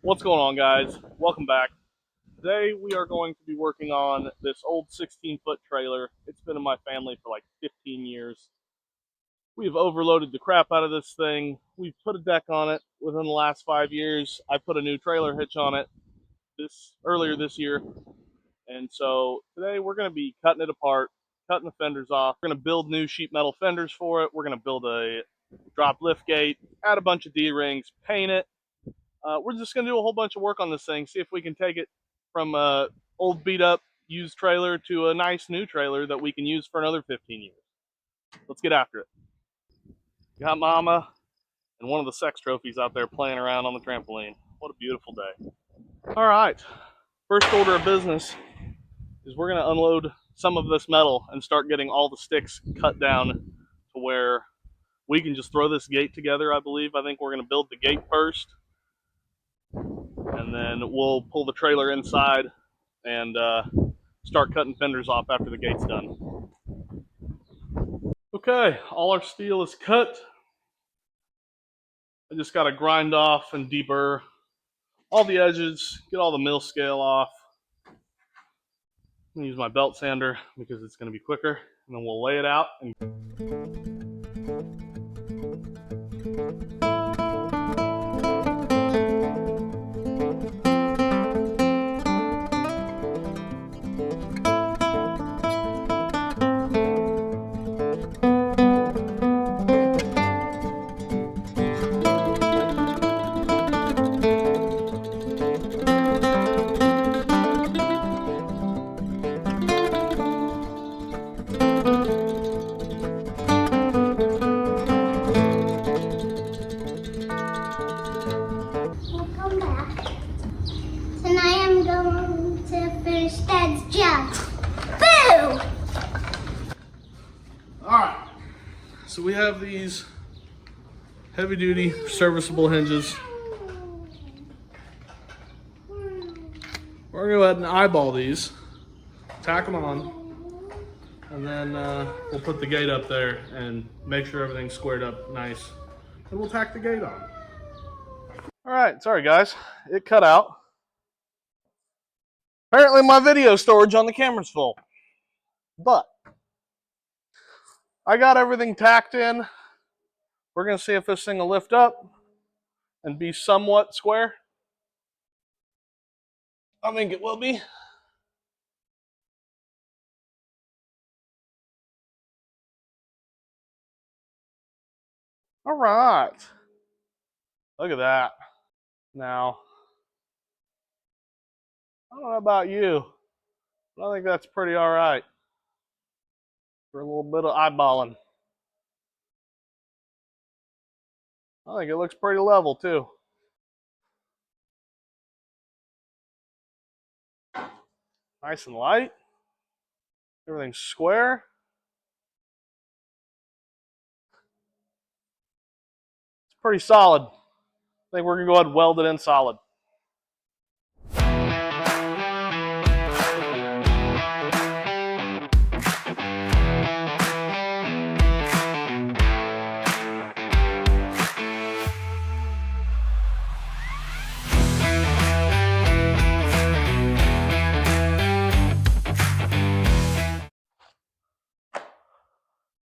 What's going on, guys? Welcome back. Today we are going to be working on this old 16-foot trailer. It's been in my family for like 15 years. We've overloaded the crap out of this thing. We've put a deck on it within the last 5 years. I put a new trailer hitch on it earlier this year. And so today we're going to be cutting it apart, cutting the fenders off. We're going to build new sheet metal fenders for it. We're going to build a drop lift gate, add a bunch of D-rings, paint it. We're just going to do a whole bunch of work on this thing, see if we can take it from a old beat-up used trailer to a nice new trailer that we can use for another 15 years. Let's get after it. Got Mama and one of the sex trophies out there playing around on the trampoline. What a beautiful day. All right, first order of business is we're going to unload some of this metal and start getting all the sticks cut down to where we can just throw this gate together, I believe. I think we're going to build the gate first, and then we'll pull the trailer inside and start cutting fenders off after the gate's done. Okay, all our steel is cut. I just got to grind off and deburr all the edges, get all the mill scale off. I'm going to use my belt sander because it's going to be quicker, and then we'll lay it out and so we have these heavy-duty serviceable hinges. We're going to go ahead and eyeball these, tack them on, and then we'll put the gate up there and make sure everything's squared up nice. And we'll tack the gate on. All right, sorry guys, it cut out. Apparently my video storage on the camera's full, but I got everything tacked in. We're going to see if this thing will lift up and be somewhat square. I think it will be. All right. Look at that. Now, I don't know about you, but I think that's pretty all right for a little bit of eyeballing. I think it looks pretty level too. Nice and light. Everything's square. It's pretty solid. I think we're going to go ahead and weld it in solid.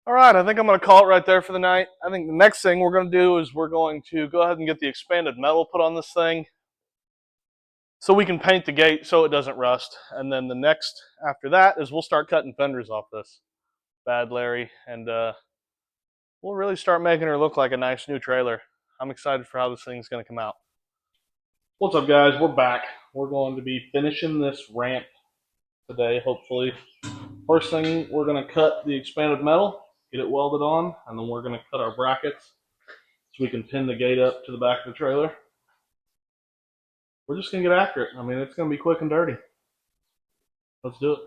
All right, I think I'm going to call it right there for the night. I think the next thing we're going to do is we're going to go ahead and get the expanded metal put on this thing so we can paint the gate so it doesn't rust. And then the next after that is we'll start cutting fenders off this bad Larry, and we'll really start making her look like a nice new trailer. I'm excited for how this thing's going to come out. What's up, guys? We're back. We're going to be finishing this ramp today, hopefully. First thing, we're going to cut the expanded metal, get it welded on, and then we're going to cut our brackets so we can pin the gate up to the back of the trailer. We're just going to get after it. I mean, it's going to be quick and dirty. Let's do it.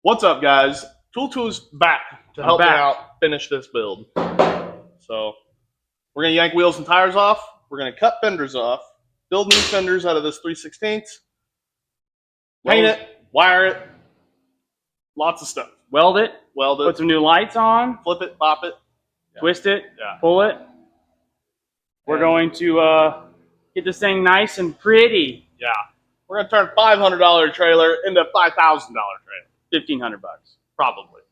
What's up, guys? Tool2's back to help me out finish this build. So we're gonna yank wheels and tires off. We're gonna cut fenders off, build new fenders out of this 3/16, paint it, wire it, lots of stuff. Weld it, Put some new lights on, flip it, pop it, twist it, pull it. We're going to get this thing nice and pretty. Yeah. We're gonna turn $500 trailer into a $5,000 trailer. $1,500, probably.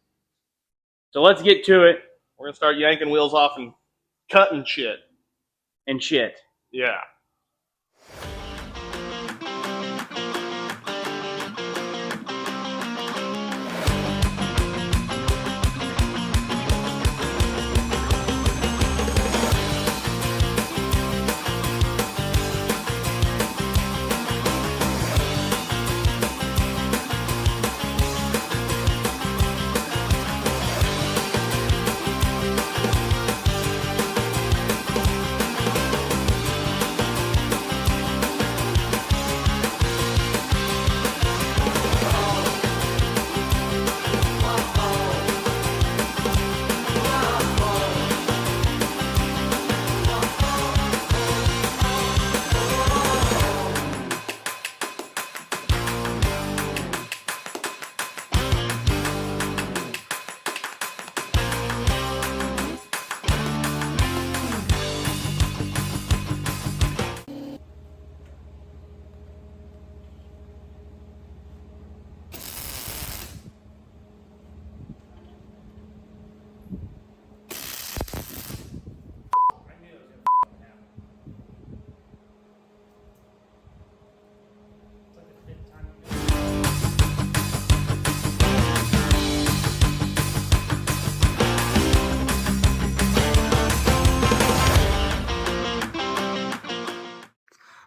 So let's get to it. We're gonna start yanking wheels off and cutting shit. And shit. Yeah.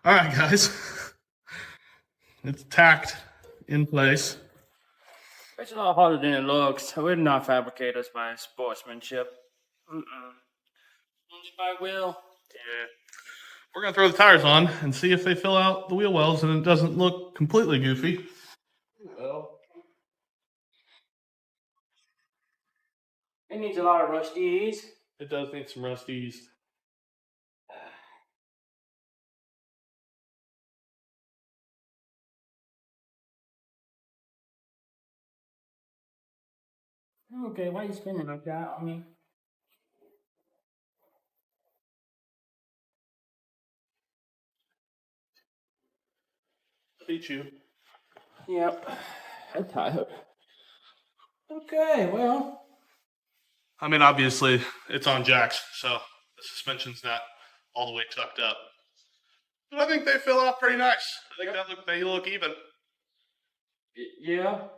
All right, guys. It's tacked in place. It's a lot harder than it looks. I would not fabricate us by sportsmanship. Only by will. Yeah. We're gonna throw the tires on and see if they fill out the wheel wells and it doesn't look completely goofy. Well, it needs a lot of rusties. It does need some rusties. Okay, why are you spinning like that on me? Beat you. Yep. I'm tired. Okay, well. I mean, obviously, it's on jacks, so the suspension's not all the way tucked up. But I think they fill out pretty nice. I think they look even. Yeah.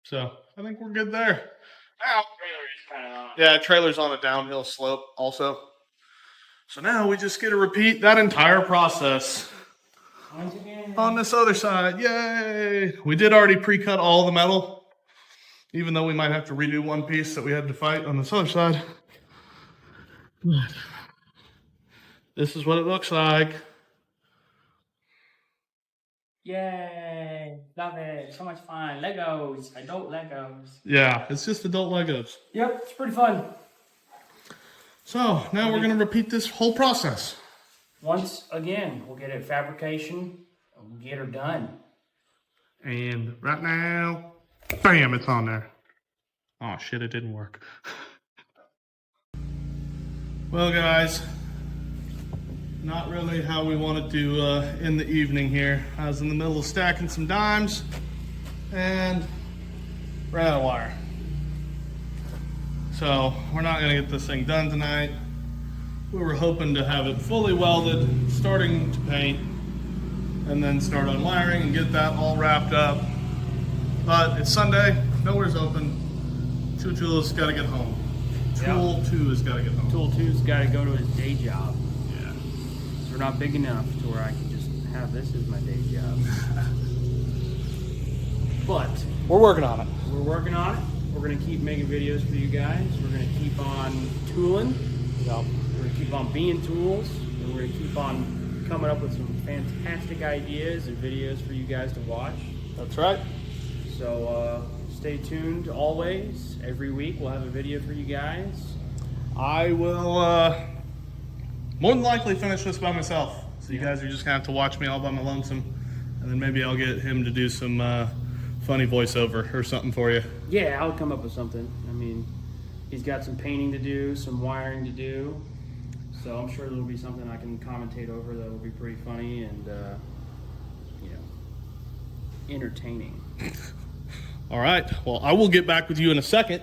So I think we're good there. Now, yeah, trailer's on a downhill slope also. So now we just get to repeat that entire process once again. on this other side. Yay! We did already pre-cut all the metal, even though we might have to redo one piece that we had to fight on this other side. This is what it looks like. Yay! Love it. So much fun. Legos. Adult Legos. Yeah, it's just adult Legos. Yep, it's pretty fun. So now we're gonna repeat this whole process. Once again, we'll get it fabrication and we'll get her done. And right now, bam, it's on there. Oh shit, it didn't work. Well, guys, not really how we wanted to end the evening here. I was in the middle of stacking some dimes and ran out of wire. So we're not gonna get this thing done tonight. We were hoping to have it fully welded, starting to paint, and then start on wiring and get that all wrapped up. But it's Sunday, nowhere's open. Tool's got to get home. Tool 2 has got to get home. Tool 2's got to go to his day job. Yeah. So we're not big enough to where I can just have this as my day job. But we're working on it. We're working on it. We're going to keep making videos for you guys. We're going to keep on tooling. Yep. We're going to keep on being tools. And we're going to keep on coming up with some fantastic ideas and videos for you guys to watch. That's right. So stay tuned always. Every week we'll have a video for you guys. I will more than likely finish this by myself. So you guys are just gonna have to watch me all by my lonesome, and then maybe I'll get him to do some funny voiceover or something for you. Yeah, I'll come up with something. I mean, he's got some painting to do, some wiring to do. So I'm sure there'll be something I can commentate over that will be pretty funny and, entertaining. All right. Well, I will get back with you in a second.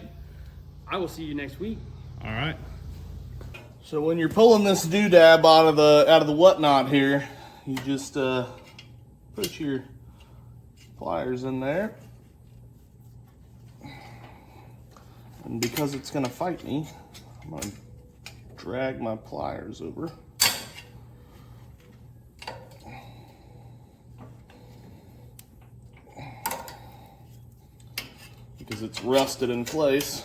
I will see you next week. All right. So when you're pulling this doodab out of the whatnot here, you just put your pliers in there, and because it's gonna fight me, I'm gonna drag my pliers over. Because it's rusted in place.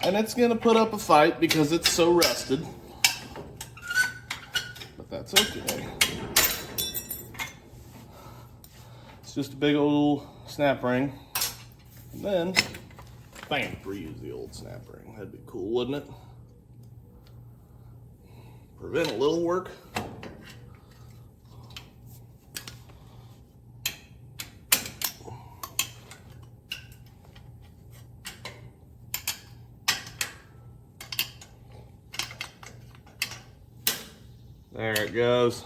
And it's gonna put up a fight because it's so rusted. But that's okay. It's just a big old snap ring. And then, bam, reuse the old snap ring. That'd be cool, wouldn't it? Prevent a little work. There it goes.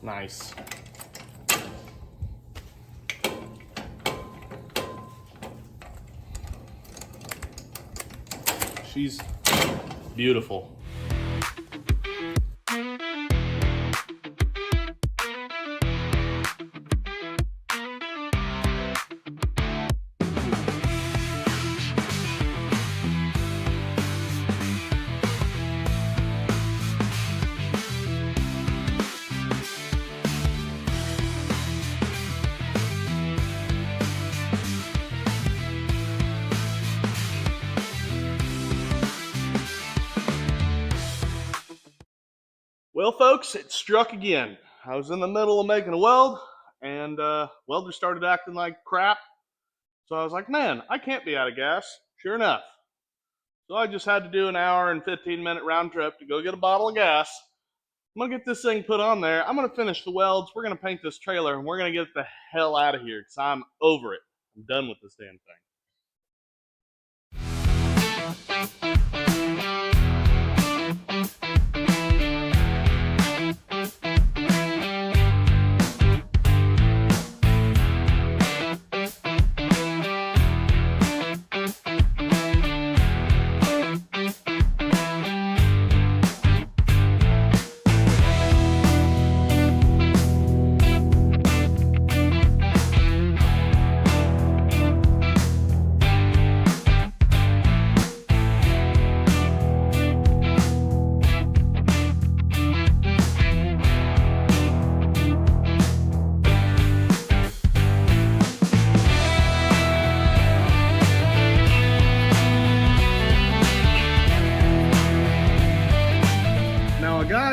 Nice. She's beautiful. Well, folks, it struck again. I was in the middle of making a weld, and welder started acting like crap. So I was like, man, I can't be out of gas. Sure enough. So I just had to do an hour and 15-minute round trip to go get a bottle of gas. I'm going to get this thing put on there. I'm going to finish the welds. We're going to paint this trailer, and we're going to get the hell out of here because I'm over it. I'm done with this damn thing.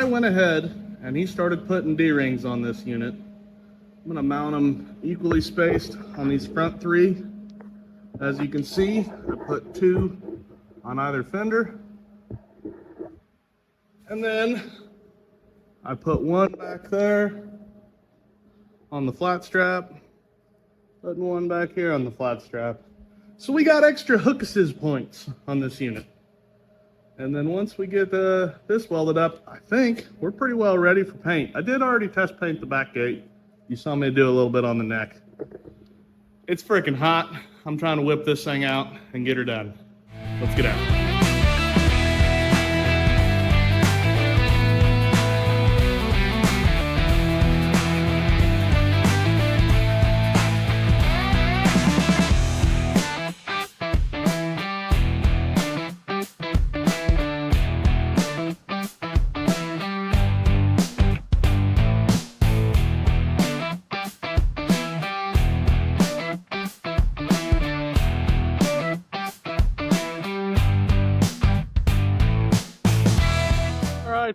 Went ahead and he started putting D-rings on this unit. I'm going to mount them equally spaced on these front three. As you can see, I put 2 on either fender. And then I put 1 back there on the flat strap, putting 1 back here on the flat strap. So we got extra hook-assist points on this unit. And then once we get this welded up, I think we're pretty well ready for paint. I did already test paint the back gate. You saw me do a little bit on the neck. It's freaking hot. I'm trying to whip this thing out and get her done. Let's get out.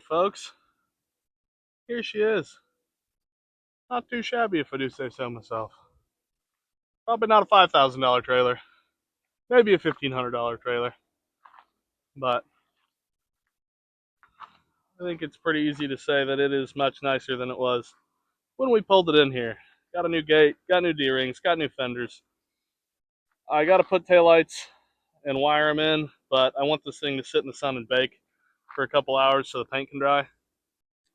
folks. Here she is. Not too shabby if I do say so myself. Probably not a $5,000 trailer. Maybe a $1,500 trailer. But I think it's pretty easy to say that it is much nicer than it was when we pulled it in here. Got a new gate, got new D-rings, got new fenders. I got to put taillights and wire them in, but I want this thing to sit in the sun and bake for a couple hours so the paint can dry.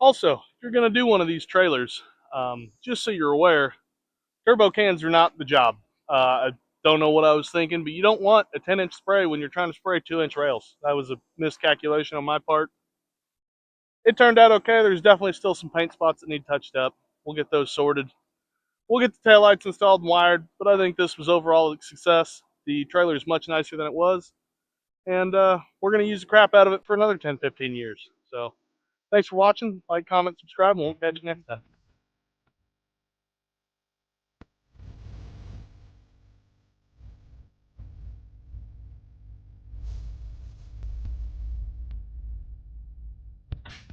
Also, if you're going to do one of these trailers, just so you're aware, turbo cans are not the job. I don't know what I was thinking, but you don't want a 10-inch spray when you're trying to spray 2-inch rails. That was a miscalculation on my part. It turned out okay. There's definitely still some paint spots that need touched up. We'll get those sorted. We'll get the taillights installed and wired, but I think this was overall a success. The trailer is much nicer than it was, and we're going to use the crap out of it for another 10, 15 years. So thanks for watching. Like, comment, subscribe, and we'll catch you next time.